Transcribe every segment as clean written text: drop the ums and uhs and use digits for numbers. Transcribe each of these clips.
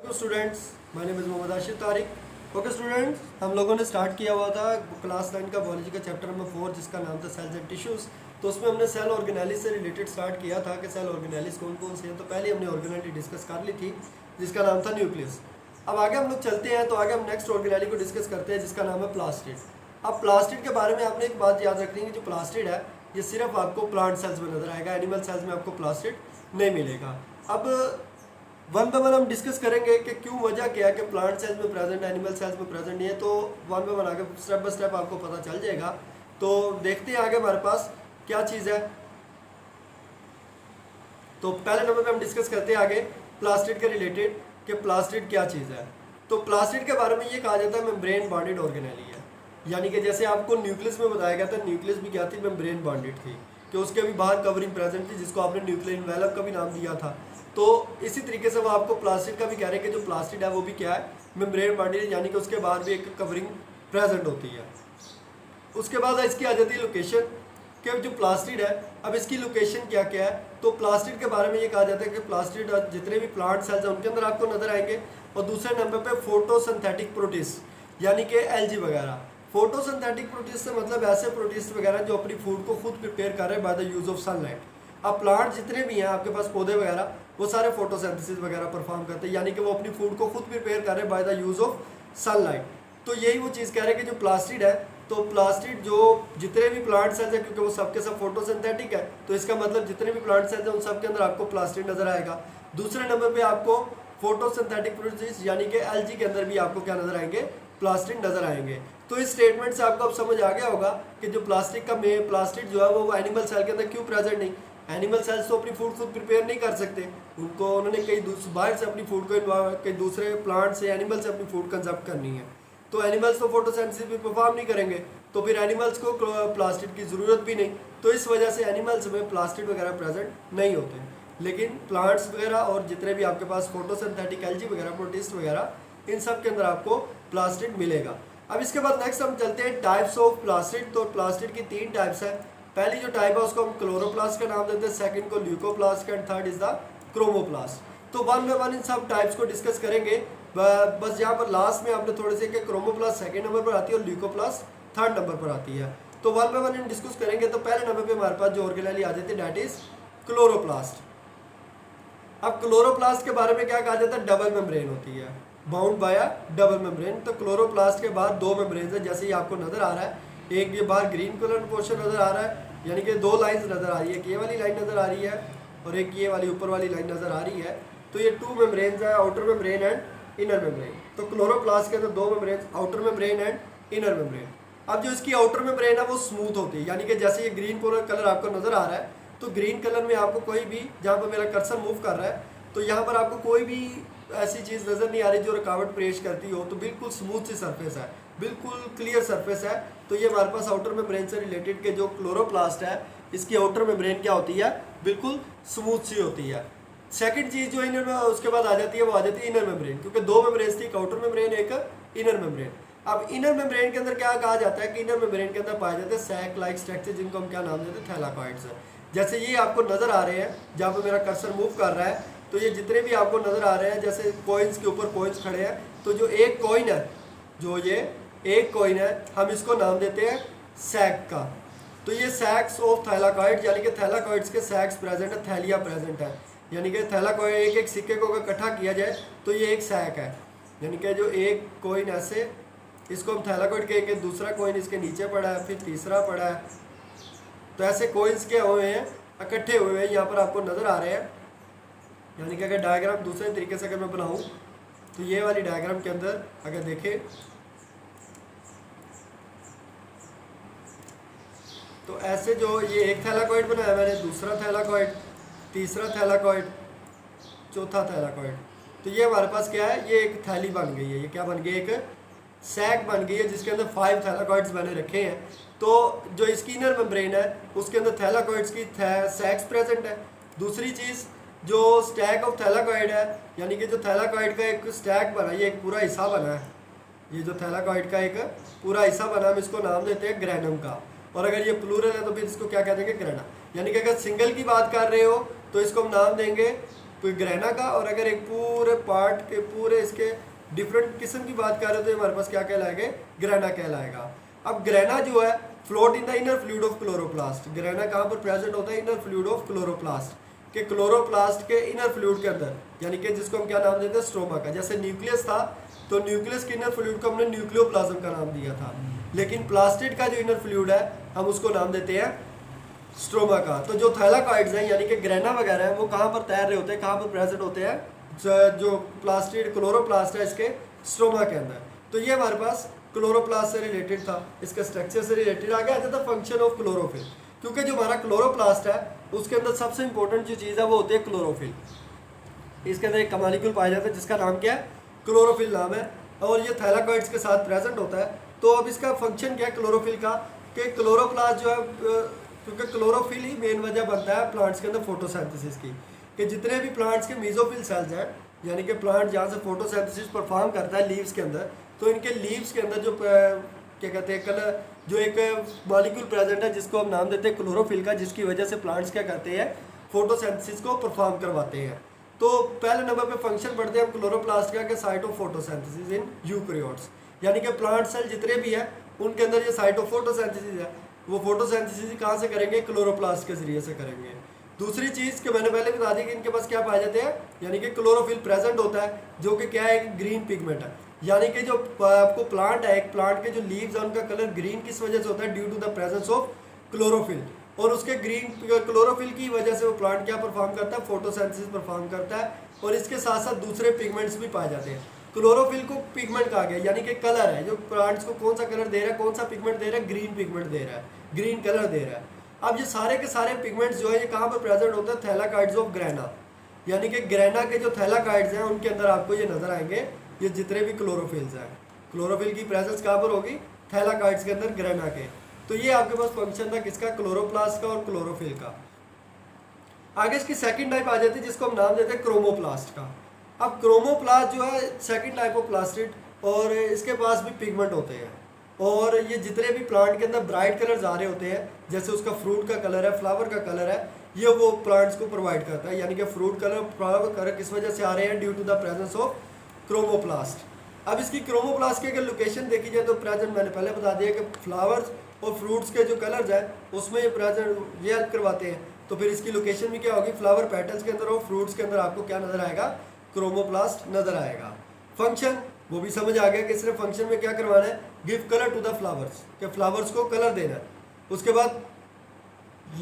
तो students, my name is Mohammad Asif Tariq. Okay students, हम लोगों ने स्टार्ट किया हुआ था क्लास 9 का बायोलॉजी का चैप्टर नंबर 4 जिसका नाम था सेल्स एंड टिश्यूज़। तो उसमें हमने सेल ऑर्गेनेलिस से रिलेटेड स्टार्ट किया था कि सेल ऑर्गेनेलिस कौन कौन से हैं। तो पहले हमने ऑर्गेनेली डिस्कस कर ली थी जिसका नाम था न्यूक्लियस। अब आगे हम लोग चलते हैं, तो आगे हम नेक्स्ट ऑर्गेनेली को डिस्कस करते हैं जिसका नाम है प्लास्टिड। अब प्लास्टिड के बारे में आपने एक बात याद रखनी है कि जो प्लास्टिड है ये सिर्फ आपको प्लांट सेल्स में नजर आएगा, एनिमल सेल्स में आपको प्लास्टिड नहीं मिलेगा। अब वन बाय वन हम डिस्कस करेंगे कि क्यों, वजह क्या है कि प्लांट सेल्स में प्रेजेंट, एनिमल सेल्स में प्रेजेंट नहीं है। तो वन बाय वन आगे स्टेप बाय स्टेप आपको पता चल जाएगा। तो देखते हैं आगे हमारे पास क्या चीज़ है। तो पहले नंबर पे हम डिस्कस करते हैं आगे प्लास्टिड के रिलेटेड कि प्लास्टिड क्या चीज़ है। तो प्लास्टिड के बारे में ये कहा जाता है मेम्ब्रेन बॉन्डेड ऑर्गेनेली है, यानी कि जैसे आपको न्यूक्लियस में बताया गया था, न्यूक्लियस भी क्या थी, मेम्ब्रेन बॉन्डेड थी कि उसके भी बाहर कवरिंग प्रेजेंट थी जिसको आपने न्यूक्लियर इन्वेलप का भी नाम दिया था। तो इसी तरीके से वो आपको प्लास्टिड का भी कह रहे हैं कि जो प्लास्टिड है वो भी क्या है, मेम्ब्रेन बॉन्डेड, यानी कि उसके बाहर भी एक कवरिंग प्रेजेंट होती है। उसके बाद इसकी आ जाती है लोकेशन कि जो प्लास्टिड है, अब इसकी लोकेशन क्या क्या है। तो प्लास्टिड के बारे में ये कहा जाता है कि प्लास्टिड जितने भी प्लांट सेल्स हैं उनके अंदर आपको नजर आएंगे। और दूसरे नंबर पे फोटोसिंथेटिक प्रोटिस्ट, यानी कि एलजी वगैरह। फोटोसिंथेटिक प्रोटिस्ट से मतलब ऐसे प्रोटिस्ट वगैरह जो अपनी फूड को खुद प्रिपेयर कर रहे हैं by the use of sunlight. अब प्लांट जितने भी हैं आपके पास, पौधे वगैरह, वो सारे फोटोसिंथेसिस वगैरह परफॉर्म करते हैं, यानी कि वो अपनी फूड को खुद प्रिपेयर कर रहे हैं by the use of sunlight. तो यही वो चीज़ कह रहे हैं कि जो प्लास्टिड है, तो प्लास्टिड जो जितने भी प्लांट सेल्स हैं, क्योंकि वो सबके सब फोटोसिंथेटिक है, तो इसका मतलब जितने भी प्लांट सेल्स हैं उन सब के अंदर आपको प्लास्टिड नजर आएगा। दूसरे नंबर पे आपको फोटोसिंथेटिक प्रोसेस यानी कि एलजी के अंदर भी आपको क्या नजर आएंगे, प्लास्टिड नजर आएंगे। तो इस स्टेटमेंट से आपको अब समझ आ गया होगा कि जो प्लास्टिड जो है वो एनिमल सेल के अंदर क्यों प्रेजेंट नहीं। एनिमल सेल्स तो अपनी फूड खुद प्रिपेयर नहीं कर सकते, उनको उन्होंने कहीं बाहर से अपनी फूड को कहीं दूसरे प्लांट से, एनिमल से अपनी फूड कंजप्ट करनी है। तो एनिमल्स तो फोटोसिंथेसिस भी परफॉर्म नहीं करेंगे, तो फिर एनिमल्स को प्लास्टिड की ज़रूरत भी नहीं। तो इस वजह से एनिमल्स में प्लास्टिड वगैरह प्रेजेंट नहीं होते, लेकिन प्लांट्स वगैरह और जितने भी आपके पास फोटोसिंथेटिक एलजी वगैरह, प्रोटिस्ट वगैरह, इन सब के अंदर आपको प्लास्टिड मिलेगा। अब इसके बाद नेक्स्ट हम चलते हैं टाइप्स ऑफ प्लास्टिड। तो प्लास्टिड की 3 टाइप्स है। पहली जो टाइप है उसको हम क्लोरोप्लास्ट का नाम देते हैं, सेकंड को leucoplast and third is the chromoplast. तो वन बाय वन इन सब टाइप्स को डिस्कस करेंगे। बस यहाँ पर लास्ट में आपने थोड़े से कि क्रोमोप्लास्ट सेकंड नंबर पर आती है और ल्यूकोप्लास्ट थर्ड नंबर पर आती है। तो one by one in discuss करेंगे। तो पहले नंबर पे हमारे पास जो ऑर्गेनेली आ जाती है दैट इज क्लोरोप्लास्ट। अब क्लोरोप्लास्ट के बारे में क्या कहा जाता है, डबल मेम्ब्रेन होती है, bound by a double membrane. तो क्लोरोप्लास्ट के बाद 2 मेम्ब्रेन है, जैसे ही आपको नजर आ रहा है, एक ये बाहर ग्रीन कलर पोर्शन नजर आ रहा है, यानी कि 2 लाइंस नजर आ रही है, एक ये वाली लाइन नजर आ रही है और एक ये वाली ऊपर वाली लाइन नजर आ रही है। तो ये 2 मेम्ब्रेन है, outer membrane and inner membrane. तो क्लोरोप्लास्ट के अंदर 2 membrane, outer membrane and inner membrane. अब जो इसकी आउटर मेम्ब्रेन है वो स्मूथ होती है, यानी कि जैसे ये ग्रीन कलर आपको नजर आ रहा है, तो ग्रीन कलर में आपको कोई भी, जहाँ पर मेरा कर्सर मूव कर रहा है, तो यहाँ पर आपको कोई भी ऐसी चीज़ नज़र नहीं आ रही जो रुकावट पेश करती हो। तो बिल्कुल स्मूथ सी सरफेस है, बिल्कुल क्लियर सरफेस है। तो ये हमारे पास आउटर मेम्ब्रेन से रिलेटेड के जो क्लोरोप्लास्ट है, इसकी आउटर मेम्ब्रेन क्या होती है, बिल्कुल स्मूथ सी होती है। सेकंड चीज़ जो इनर में उसके बाद आ जाती है वो आ जाती है इनर मेम्ब्रेन, क्योंकि 2 मेम्ब्रेन थी, एक आउटर मेम्ब्रेन एक इनर मेम्ब्रेन। अब इनर मेम्ब्रेन के अंदर क्या कहा जाता है कि इनर मेम्ब्रेन के अंदर पाए जाते हैं सैक लाइक स्ट्रक्चर, जिनको हम क्या नाम देते हैं, थैलाकॉइड्स। जैसे ये आपको नजर आ रहे हैं, जहाँ पर मेरा कर्सर मूव कर रहा है, तो ये जितने भी आपको नजर आ रहे हैं, जैसे कॉइन्स के ऊपर कॉइन्स खड़े हैं, तो जो एक कॉइन है, जो ये एक कॉइन है, हम इसको नाम देते हैं सैक का। तो ये सैक्स ऑफ थैलाकॉइड, यानी कि थैलाकॉइड्स के सैक्स प्रेजेंट है, थैलिया प्रेजेंट है, यानी कि थैलाकॉइड एक एक सिक्के को अगर इकट्ठा किया जाए तो ये एक सैक है। यानी कि जो एक कॉइन ऐसे, इसको हम थैलाकॉइड कहेंगे, दूसरा कॉइन इसके नीचे पड़ा है, फिर तीसरा पड़ा है। तो ऐसे कॉइन्स क्या हुए हैं, इकट्ठे हुए हैं, यहाँ पर आपको नजर आ रहे हैं। यानी कि अगर डायग्राम दूसरे तरीके से अगर मैं बनाऊं, तो ये वाली डायग्राम के अंदर अगर देखें, तो ऐसे जो ये एक थैलाकॉइड बनाया मैंने, दूसरा थैलाकॉइड, तीसरा थैलाकॉइड, चौथा थैलाकॉइड, तो ये हमारे पास क्या है, ये एक थैली बन गई है। ये क्या बन गई, एक सैक बन गई है जिसके अंदर 5 थैलाकॉइड्स मैंने रखे हैं। तो जो इसकी इनर मेम्ब्रेन है उसके अंदर थैलाकॉइड्स की सैक्स प्रेजेंट है। दूसरी चीज़ जो स्टैक ऑफ थैलाकॉइड है, यानी कि जो थैलाकॉइड का एक स्टैक बना, ये एक पूरा हिस्सा बना है, ये जो थैलाकॉइड का एक पूरा हिस्सा बना, हम इसको नाम देते हैं ग्रेनम का। और अगर ये प्लूरल है तो फिर इसको क्या कह देंगे, ग्रेना। यानी कि अगर सिंगल की बात कर रहे हो तो इसको हम नाम देंगे ग्रेना का, और अगर एक पूरे पार्ट के पूरे इसके डिफरेंट किस्म की बात करें तो हमारे पास क्या कहलाएगा, ग्रेना कहलाएगा। अब ग्रेना जो है float in the inner fluid of chloroplast. Grana कहाँ पर प्रेजेंट होता है, इनर फ्लूइड ऑफ क्लोरोप्लास्ट के, क्लोरोप्लास्ट के इनर फ्लूइड के अंदर, यानी कि जिसको हम क्या नाम देते हैं, स्ट्रोमा का। जैसे न्यूक्लियस था तो न्यूक्लियस के इनर फ्लूइड को हमने न्यूक्लियोप्लाज्म का नाम दिया था, लेकिन प्लास्टिड का जो इनर फ्लूइड है हम उसको नाम देते हैं स्ट्रोमा का। तो जो थैलाकॉइड्स हैं यानी कि ग्रेना वगैरह है वो कहाँ पर तैर रहे होते हैं, कहाँ पर प्रेजेंट होते हैं, जो प्लास्टिड क्लोरोप्लास्ट है इसके स्ट्रोमा के अंदर। तो ये हमारे पास क्लोरोप्लास्ट से रिलेटेड था, इसका स्ट्रक्चर से रिलेटेड आगे आ जाता है फंक्शन ऑफ क्लोरोफिल। क्योंकि जो हमारा क्लोरोप्लास्ट है उसके अंदर सबसे इंपॉर्टेंट जो चीज़ है वो होती है क्लोरोफिल। इसके अंदर एक मॉलिक्यूल पाया जाता है जिसका नाम क्या है, क्लोरोफिल नाम है, और ये थैलाकॉइड्स के साथ प्रेजेंट होता है। तो अब इसका फंक्शन क्या है क्लोरोफिल का, कि क्लोरोप्लास्ट जो है, क्योंकि क्लोरोफिल ही मेन वजह बनता है प्लांट्स के अंदर फोटोसिंथेसिस की, कि जितने भी प्लांट्स के मेसोफिल सेल्स हैं, यानी कि प्लांट जहाँ से फोटोसिंथेसिस परफॉर्म करता है लीव्स के अंदर, तो इनके लीव्स के अंदर जो क्या कहते हैं कलर, जो एक मॉलिक्यूल प्रेजेंट है जिसको हम नाम देते हैं क्लोरोफिल का, जिसकी वजह से प्लांट्स क्या करते हैं, फोटोसिंथेसिस को परफॉर्म करवाते हैं। तो पहले नंबर पे फंक्शन पढ़ते हैं हम क्लोरोप्लास्ट का, site of photosynthesis in eukaryotes, यानी कि प्लांट सेल जितने भी हैं उनके अंदर ये साइट ऑफ फोटोसिंथेसिस है, वो फोटोसिंथेसिस कहाँ से करेंगे, क्लोरोप्लास्ट के जरिए से करेंगे। दूसरी चीज़ कि मैंने पहले बता दी कि इनके पास क्या पाए जाते हैं, यानी कि क्लोरोफिल प्रेजेंट होता है, जो कि क्या है, ग्रीन पिगमेंट है। यानी कि जो आपको प्लांट है, एक प्लांट के जो लीव्स है उनका कलर ग्रीन किस वजह से होता है, due to the presence of chlorophyll. और उसके ग्रीन क्लोरोफिल की वजह से वो प्लांट क्या परफॉर्म करता है, फोटोसिंथेसिस परफॉर्म करता है। और इसके साथ साथ दूसरे पिगमेंट्स भी पाए जाते हैं। क्लोरोफिल को पिगमेंट कहा गया, यानी कि कलर है, जो प्लांट्स को कौन सा कलर दे रहा है, कौन सा पिगमेंट दे रहा है, ग्रीन पिगमेंट दे रहा है, ग्रीन कलर दे रहा है। अब ये सारे के सारे पिगमेंट्स जो है ये कहाँ पर प्रेजेंट होते हैं, थैलाकॉइड्स ऑफ ग्रेना, यानी कि ग्रेना के जो थैलाकॉइड्स हैं उनके अंदर आपको ये नजर आएंगे, ये जितने भी क्लोरोफिल्स हैं। क्लोरोफिल की प्रेजेंस कहाँ पर होगी, थैलाकॉइड्स के अंदर, ग्रेना के। तो ये आपके पास फंक्शन था किसका, क्लोरोप्लास्ट का और क्लोरोफिल का। आगे इसकी सेकंड टाइप आ जाती है जिसको हम नाम देते हैं क्रोमोप्लास्ट का। अब क्रोमोप्लास्ट जो है सेकंड टाइप ऑफ प्लास्टिड, और इसके पास भी पिगमेंट होते हैं, और ये जितने भी प्लांट के अंदर ब्राइट कलर्स आ रहे होते हैं, जैसे उसका फ्रूट का कलर है, फ्लावर का कलर है, ये वो प्लांट्स को प्रोवाइड करता है। यानी कि फ्रूट कलर, फ्लावर कलर किस वजह से आ रहे हैं, due to the presence of chromoplast. अब इसकी क्रोमोप्लास्ट की अगर लोकेशन देखी जाए तो प्रेजेंट मैंने पहले बता दिया कि फ्लावर्स और फ्रूट्स के जो कलर्स हैं उसमें ये प्रेजेंट, ये हेल्प करवाते हैं। तो फिर इसकी लोकेशन भी क्या होगी, फ्लावर पेटल्स के अंदर और फ्रूट्स के अंदर आपको क्या नजर आएगा, क्रोमोप्लास्ट नजर आएगा। फंक्शन वो भी समझ आ गया कि सिर्फ फंक्शन में क्या करवाना है, give colour to the flowers, कि फ्लावर्स को कलर देना है। उसके बाद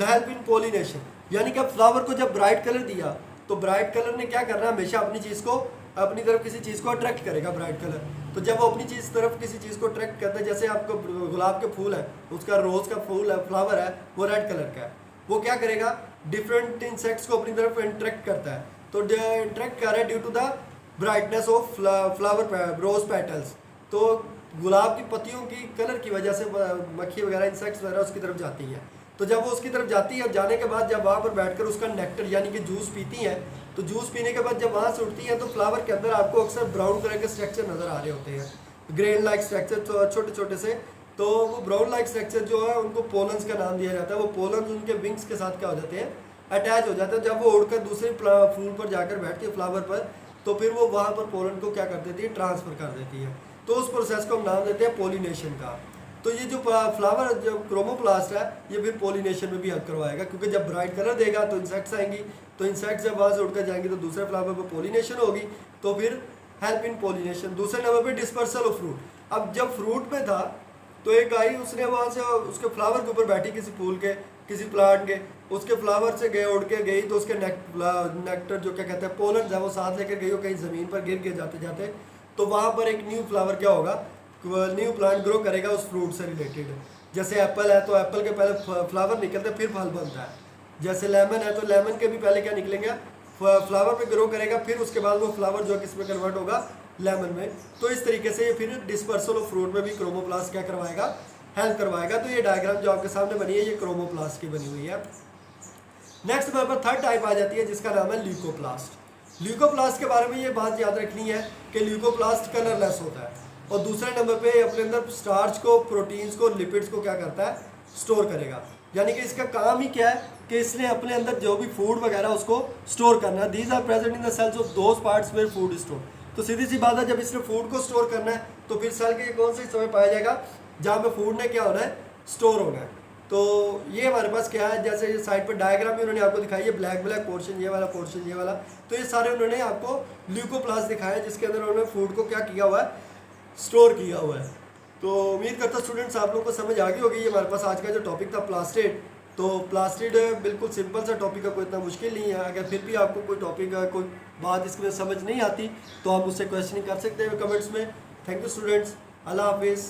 हेल्प इन पोलिनेशन, यानी कि अब फ्लावर को जब ब्राइट कलर दिया तो ब्राइट कलर ने क्या करना है, हमेशा अपनी चीज़ को, अपनी तरफ किसी चीज़ को अट्रैक्ट करेगा ब्राइट कलर। तो जब वो अपनी चीज़ तरफ किसी चीज़ को अट्रैक्ट करता है, जैसे आपको गुलाब के फूल है, उसका रोज़ का फूल है, फ्लावर है, वो रेड कलर का है, वो क्या करेगा, डिफरेंट इंसेक्ट्स को अपनी तरफ इंट्रैक्ट करता है। तो इंट्रैक्ट कर रहा है due to the brightness of flower rose petals. तो गुलाब की पत्तियों की कलर की वजह से मक्खी वगैरह, इंसेक्ट्स वगैरह उसकी तरफ जाती हैं। तो जब वो उसकी तरफ जाती है, जाने के बाद जब वहाँ पर बैठकर उसका नेक्टर यानी कि जूस पीती हैं, तो जूस पीने के बाद जब वहाँ से उठती हैं तो फ्लावर के अंदर आपको अक्सर ब्राउन कलर के स्ट्रक्चर नज़र आ रहे होते हैं, ग्रेन लाइक स्ट्रक्चर छोटे छोटे से। तो वो ब्राउन लाइक स्ट्रक्चर जो है उनको पोलन्स का नाम दिया जाता है। वो पोलन्स उनके विंग्स के साथ क्या हो जाते हैं, अटैच हो जाते हैं। जब वो उड़कर दूसरे फूल पर जाकर बैठती है, फ्लावर पर, तो फिर वो वहाँ पर पोलन को क्या कर देती है, ट्रांसफ़र कर देती है। तो उस प्रोसेस को हम नाम देते हैं पोलिनेशन का। तो ये जो फ्लावर जो क्रोमोप्लास्ट है ये फिर पोलिनेशन में भी हेल्प करवाएगा, क्योंकि जब ब्राइट कलर देगा तो इंसेक्ट्स आएंगी, तो इंसेक्ट्स जब वहाँ से उड़कर जाएंगी तो दूसरे फ्लावर पर पोलिनेशन होगी, तो फिर हेल्प इन पोलिनेशन। दूसरे नंबर पे डिस्पर्सल ऑफ फ्रूट। अब जब फ्रूट में था तो एक आई, उसने वहाँ से उसके फ्लावर के ऊपर बैठी, किसी फूल के, किसी प्लांट के, उसके फ्लावर से गए, उड़ के गई, तो उसके नेक्टर जो क्या कहते हैं पोलन है वो साथ लेकर गई, वो कहीं ज़मीन पर गिर के जाते जाते, तो वहाँ पर एक न्यू फ्लावर क्या होगा, न्यू प्लांट ग्रो करेगा उस फ्रूट से रिलेटेड। जैसे एप्पल है तो एप्पल के पहले फ्लावर निकलते फिर फल बनता है। जैसे लेमन है तो लेमन के भी पहले क्या निकलेंगे, फ्लावर पे ग्रो करेगा, फिर उसके बाद वो फ्लावर जो किस में कन्वर्ट होगा, लेमन में। तो इस तरीके से ये फिर डिस्पर्सल ऑफ फ्रूट में भी क्रोमोप्लास्ट क्या करवाएगा, हेल्प करवाएगा। तो ये डायग्राम जो आपके सामने बनी है ये क्रोमोप्लास्ट की बनी हुई है। नेक्स्ट नंबर पर थर्ड टाइप आ जाती है जिसका नाम है ल्यूकोप्लास्ट। ल्यूकोप्लास्ट के बारे में ये बात याद रखनी है कि ल्यूकोप्लास्ट कलरलेस होता है, और दूसरे नंबर पे अपने अंदर स्टार्च को, प्रोटीन्स को, लिपिड्स को क्या करता है, स्टोर करेगा। यानी कि इसका काम ही क्या है कि इसने अपने अंदर जो भी फूड वगैरह उसको स्टोर करना है। These are present in the cells of those parts where food store. तो सीधी सी बात है, जब इसने फूड को स्टोर करना है तो फिर सेल के कौन से समय पाया जाएगा जहाँ पे फूड ने क्या होना है, स्टोर होना है। तो ये हमारे पास क्या है, जैसे ये साइड पर डायग्राम भी उन्होंने आपको दिखाई है, ब्लैक ब्लैक पोर्शन, ये वाला पोर्शन, ये वाला, तो ये सारे उन्होंने आपको ल्यूकोप्लास्ट दिखाया है जिसके अंदर उन्होंने फूड को क्या किया हुआ है, स्टोर किया हुआ है। तो उम्मीद करता स्टूडेंट्स आप लोगों को समझ आ गई होगी। ये हमारे पास आज का जो टॉपिक था प्लास्टिड। तो प्लास्टिड बिल्कुल सिंपल सा टॉपिक है, कोई इतना मुश्किल नहीं है। अगर फिर भी आपको कोई टॉपिक कोई बात इसमें समझ नहीं आती तो आप मुझसे क्वेश्चनिंग कर सकते हैं कमेंट्स में। थैंक यू स्टूडेंट्स, अल्लाह हाफिज़।